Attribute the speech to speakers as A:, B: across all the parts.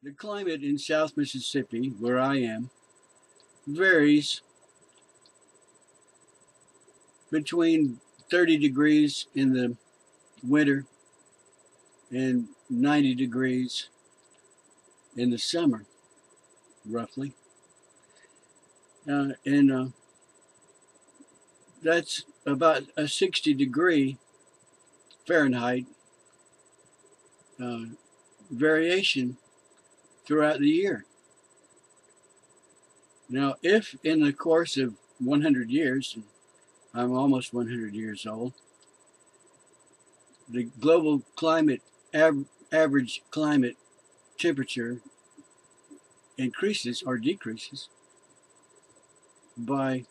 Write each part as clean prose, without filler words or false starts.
A: The climate in South Mississippi, where I am, varies between 30 degrees in the winter and 90 degrees in the summer, roughly. And that's about a 60-degree Fahrenheit uh, variation throughout the year. Now, if in the course of 100 years, I'm almost 100 years old, the global climate average climate temperature increases or decreases by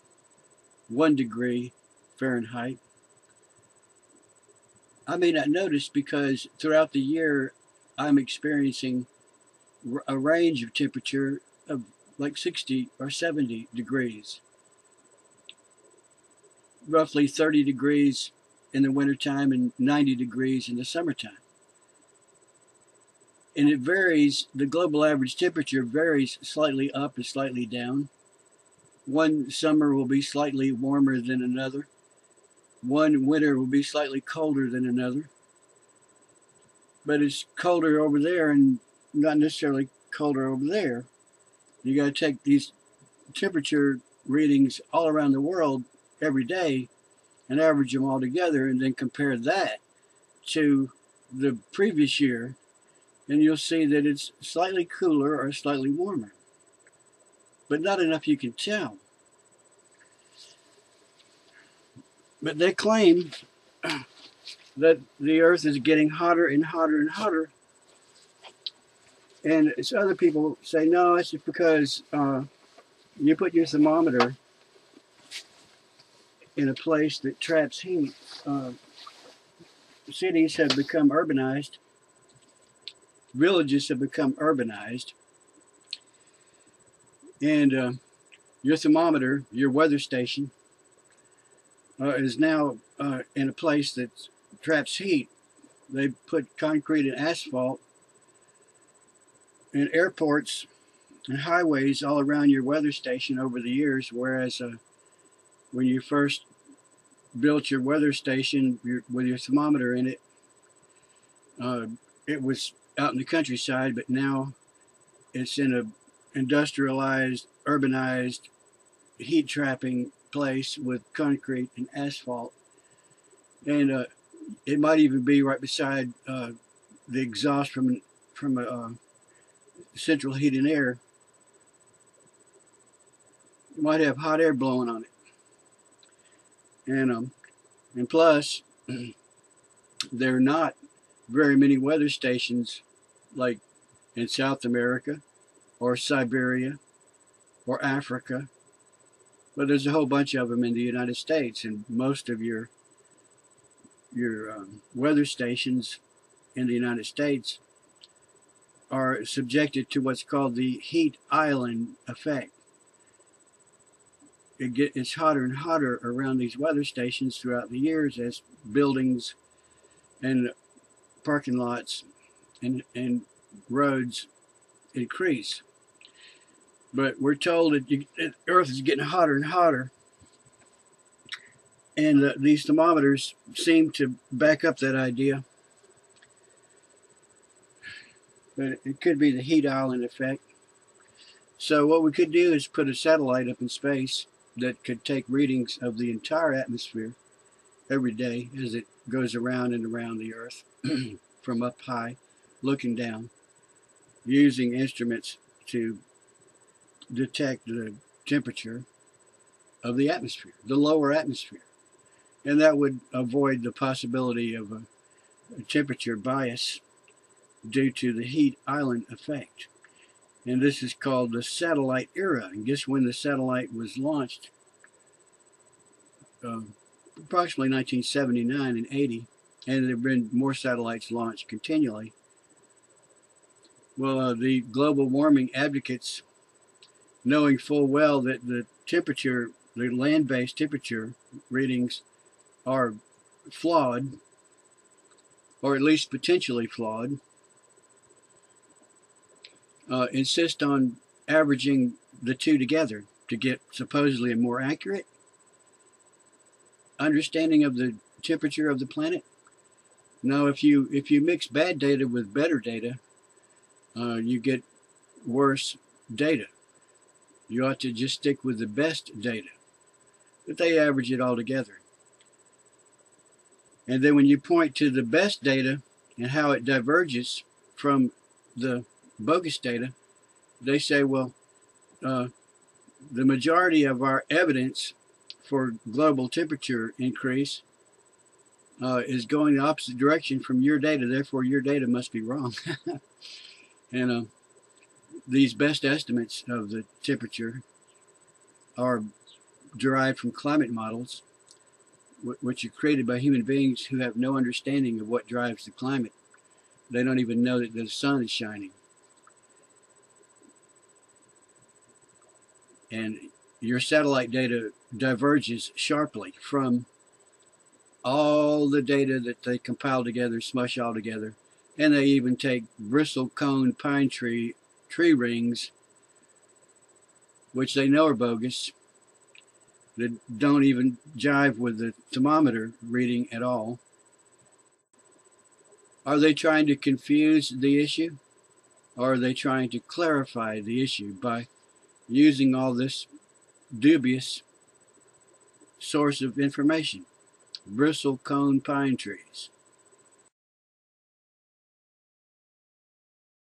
A: 1 degree Fahrenheit, I may not notice because throughout the year I'm experiencing a range of temperature of like 60 or 70 degrees, roughly 30 degrees in the wintertime and 90 degrees in the summertime. And it varies, the global average temperature varies slightly up and slightly down. One summer will be slightly warmer than another. One winter will be slightly colder than another. But it's colder over there and not necessarily colder over there. You got to take these temperature readings all around the world every day and average them all together and then compare that to the previous year, and you'll see that it's slightly cooler or slightly warmer, but not enough you can tell. But they claim that the earth is getting hotter and hotter and hotter, and it's other people say no, it's just because you put your thermometer in a place that traps heat. Cities have become urbanized, villages have become urbanized, and your thermometer, your weather station, is now in a place that traps heat. They put concrete and asphalt in airports and highways all around your weather station over the years, whereas when you first built your weather station with your thermometer in it, it was out in the countryside, but now it's in a industrialized, urbanized, heat trapping place with concrete and asphalt. And it might even be right beside the exhaust from a central heat and air. You might have hot air blowing on it, and plus, there are not very many weather stations like in South America or Siberia or Africa, but there's a whole bunch of them in the United States, and most of your weather stations in the United States are subjected to what's called the heat island effect. It's hotter and hotter around these weather stations throughout the years as buildings and parking lots and roads increase. But we're told that the Earth is getting hotter and hotter, and these thermometers seem to back up that idea. But it could be the heat island effect. So what we could do is put a satellite up in space that could take readings of the entire atmosphere every day as it goes around and around the Earth from up high, looking down, using instruments to detect the temperature of the atmosphere, the lower atmosphere. And that would avoid the possibility of a temperature bias due to the heat island effect. And this is called the satellite era. And guess when the satellite was launched? Approximately 1979 and 80. And there have been more satellites launched continually. Well, the global warming advocates, knowing full well that the temperature, the land-based temperature readings are flawed, or at least potentially flawed, insist on averaging the two together to get supposedly a more accurate understanding of the temperature of the planet. Now, if you mix bad data with better data, you get worse data. You ought to just stick with the best data, but they average it all together. And then when you point to the best data and how it diverges from the bogus data, they say, well, the majority of our evidence for global temperature increase is going the opposite direction from your data. Therefore, your data must be wrong. And these best estimates of the temperature are derived from climate models, which are created by human beings who have no understanding of what drives the climate. They don't even know that the sun is shining. And your satellite data diverges sharply from all the data that they compile together, smush all together, and they even take bristlecone pine tree rings, which they know are bogus, that don't even jive with the thermometer reading at all. Are they trying to confuse the issue, or are they trying to clarify the issue by using all this dubious source of information? Bristlecone pine trees.